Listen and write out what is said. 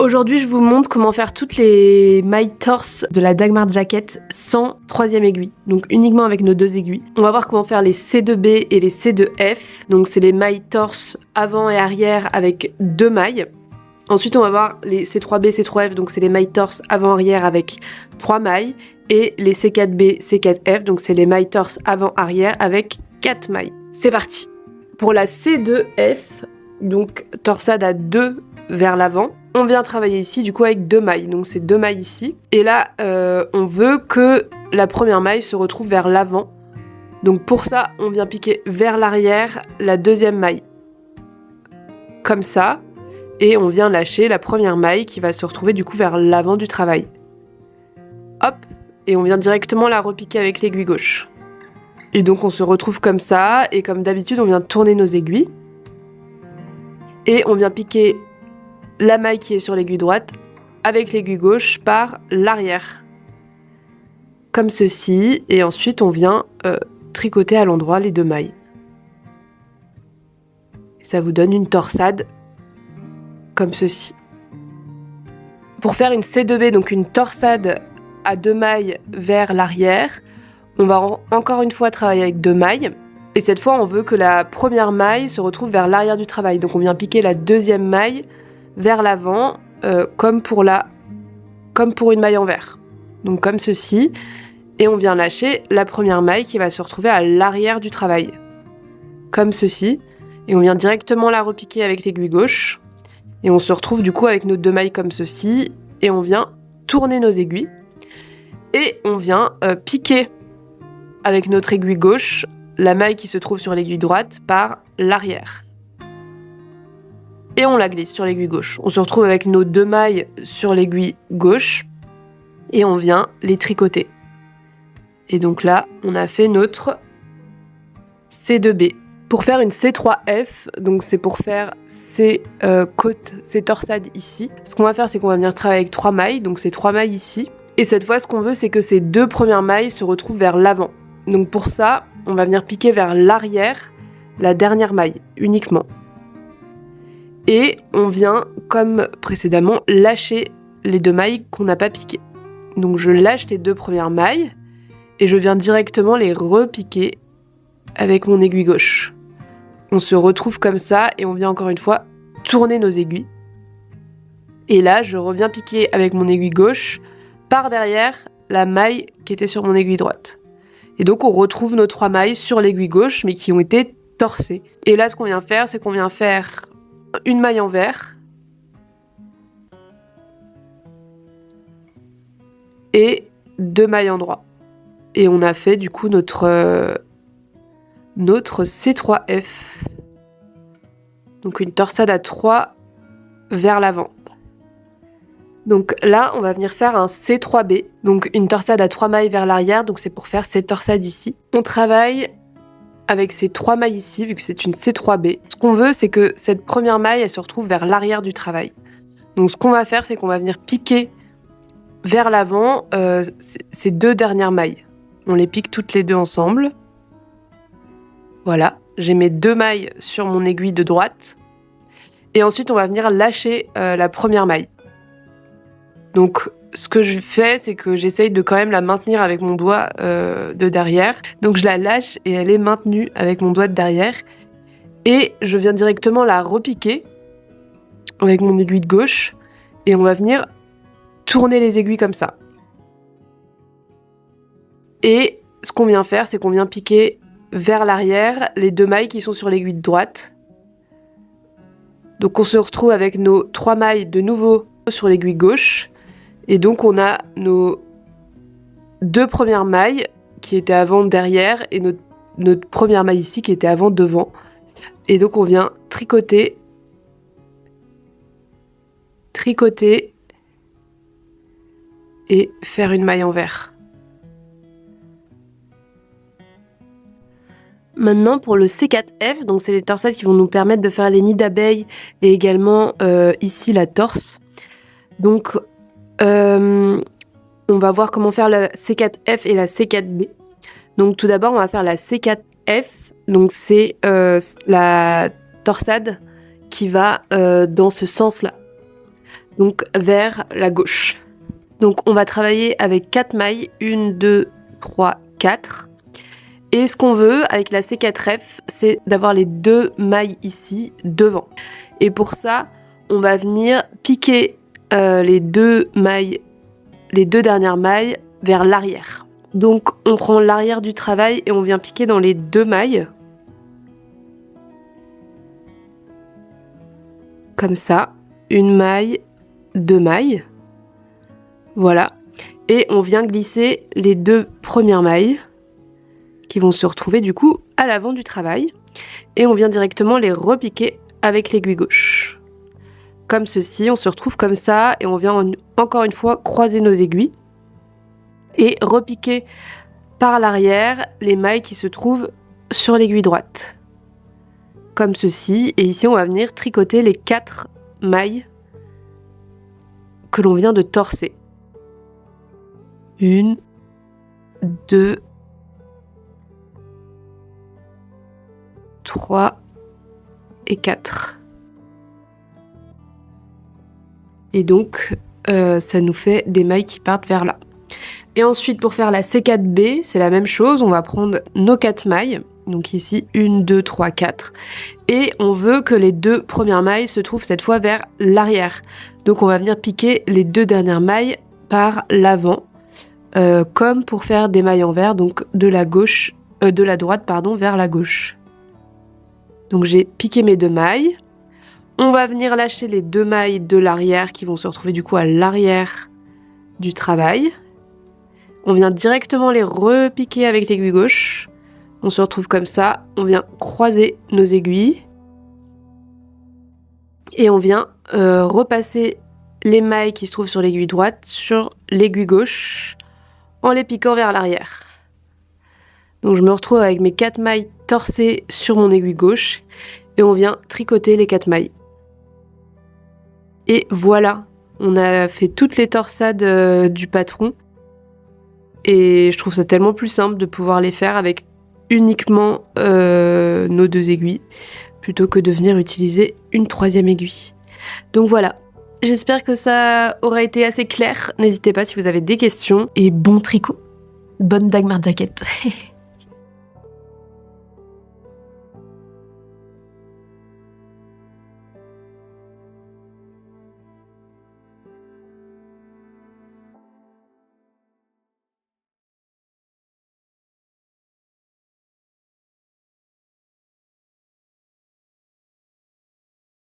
Aujourd'hui, je vous montre comment faire toutes les mailles torse de la Dagmar Jacket sans troisième aiguille, donc uniquement avec nos 2 aiguilles. On va voir comment faire les C2B et les C2F, donc c'est les mailles torse avant et arrière avec 2 mailles. Ensuite, on va voir les C3B, C3F, donc c'est les mailles torse avant-arrière avec 3 mailles, et les C4B, C4F, donc c'est les mailles torse avant-arrière avec 4 mailles. C'est parti. Pour la C2F, donc torsade à 2 vers l'avant, on vient travailler ici du coup avec 2 mailles, donc c'est 2 mailles ici. Et là, on veut que la première maille se retrouve vers l'avant. Donc pour ça, on vient piquer vers l'arrière la deuxième maille. Comme ça. Et on vient lâcher la première maille qui va se retrouver du coup vers l'avant du travail. Hop, et on vient directement la repiquer avec l'aiguille gauche. Et donc on se retrouve comme ça, et comme d'habitude, on vient tourner nos aiguilles. Et on vient piquer la maille qui est sur l'aiguille droite avec l'aiguille gauche par l'arrière. Comme ceci, et ensuite on vient tricoter à l'endroit les 2 mailles. Et ça vous donne une torsade comme ceci. Pour faire une C2B, donc une torsade à 2 mailles vers l'arrière, on va encore une fois travailler avec 2 mailles. Et cette fois, on veut que la première maille se retrouve vers l'arrière du travail. Donc on vient piquer la deuxième maille vers l'avant, comme pour une maille envers. Donc comme ceci. Et on vient lâcher la première maille qui va se retrouver à l'arrière du travail. Comme ceci. Et on vient directement la repiquer avec l'aiguille gauche. Et on se retrouve du coup avec nos 2 mailles comme ceci. Et on vient tourner nos aiguilles. Et on vient piquer avec notre aiguille gauche la maille qui se trouve sur l'aiguille droite par l'arrière. Et on la glisse sur l'aiguille gauche. On se retrouve avec nos 2 mailles sur l'aiguille gauche. Et on vient les tricoter. Et donc là, on a fait notre C2B. Pour faire une C3F, donc c'est pour faire ces côtes, ces torsades ici. Ce qu'on va faire, c'est qu'on va venir travailler avec 3 mailles, donc c'est 3 mailles ici. Et cette fois, ce qu'on veut, c'est que ces 2 premières mailles se retrouvent vers l'avant. Donc pour ça, on va venir piquer vers l'arrière la dernière maille, uniquement. Et on vient, comme précédemment, lâcher les 2 mailles qu'on n'a pas piquées. Donc je lâche les 2 premières mailles et je viens directement les repiquer avec mon aiguille gauche. On se retrouve comme ça et on vient encore une fois tourner nos aiguilles. Et là, je reviens piquer avec mon aiguille gauche par derrière la maille qui était sur mon aiguille droite. Et donc on retrouve nos 3 mailles sur l'aiguille gauche mais qui ont été torsées. Et là, ce qu'on vient faire, c'est qu'on vient faire une maille envers et 2 mailles endroit. Et on a fait du coup notre C3F. Donc une torsade à 3 vers l'avant. Donc là, on va venir faire un C3B, donc une torsade à 3 mailles vers l'arrière, donc c'est pour faire cette torsade ici. On travaille avec ces 3 mailles ici, vu que c'est une C3B. Ce qu'on veut, c'est que cette première maille, elle se retrouve vers l'arrière du travail. Donc ce qu'on va faire, c'est qu'on va venir piquer vers l'avant ces 2 dernières mailles. On les pique toutes les 2 ensemble. Voilà, j'ai mes 2 mailles sur mon aiguille de droite. Et ensuite, on va venir lâcher la première maille. Donc, ce que je fais, c'est que j'essaye de quand même la maintenir avec mon doigt de derrière. Donc, je la lâche et elle est maintenue avec mon doigt de derrière. Et je viens directement la repiquer avec mon aiguille de gauche. Et on va venir tourner les aiguilles comme ça. Et ce qu'on vient faire, c'est qu'on vient piquer vers l'arrière les 2 mailles qui sont sur l'aiguille de droite. Donc, on se retrouve avec nos 3 mailles de nouveau sur l'aiguille gauche. Et donc on a nos 2 premières mailles qui étaient avant derrière et notre première maille ici qui était avant devant. Et donc on vient tricoter et faire une maille envers. Maintenant pour le C4F, donc c'est les torsades qui vont nous permettre de faire les nids d'abeilles et également ici la torse. Donc on va voir comment faire la C4F et la C4B. Donc tout d'abord, on va faire la C4F. Donc c'est la torsade qui va dans ce sens-là. donc vers la gauche. Donc on va travailler avec 4 mailles, 1, 2, 3, 4. Et ce qu'on veut avec la C4F, c'est d'avoir les 2 mailles ici devant. Et pour ça, on va venir piquer les 2 dernières mailles vers l'arrière. Donc on prend l'arrière du travail et on vient piquer dans les 2 mailles. Comme ça, 1 maille, 2 mailles. Voilà. Et on vient glisser les 2 premières mailles qui vont se retrouver du coup à l'avant du travail. Et on vient directement les repiquer avec l'aiguille gauche. Comme ceci, on se retrouve comme ça et on vient encore une fois croiser nos aiguilles et repiquer par l'arrière les mailles qui se trouvent sur l'aiguille droite. Comme ceci. Et ici, on va venir tricoter les 4 mailles que l'on vient de torser. 1, 2, 3 et 4. Et donc, ça nous fait des mailles qui partent vers là. Et ensuite, pour faire la C4B, c'est la même chose. On va prendre nos 4 mailles. Donc ici, 1, 2, 3, 4. Et on veut que les 2 premières mailles se trouvent cette fois vers l'arrière. Donc on va venir piquer les 2 dernières mailles par l'avant. Comme pour faire des mailles envers, donc de la droite vers la gauche. Donc j'ai piqué mes 2 mailles. On va venir lâcher les 2 mailles de l'arrière qui vont se retrouver du coup à l'arrière du travail. On vient directement les repiquer avec l'aiguille gauche. On se retrouve comme ça. On vient croiser nos aiguilles. Et on vient repasser les mailles qui se trouvent sur l'aiguille droite sur l'aiguille gauche en les piquant vers l'arrière. Donc je me retrouve avec mes 4 mailles torsées sur mon aiguille gauche et on vient tricoter les 4 mailles. Et voilà, on a fait toutes les torsades du patron et je trouve ça tellement plus simple de pouvoir les faire avec uniquement nos 2 aiguilles plutôt que de venir utiliser une 3e aiguille. Donc voilà. J'espère que ça aura été assez clair. N'hésitez pas si vous avez des questions. Et bon tricot. Bonne Dagmar Jacket.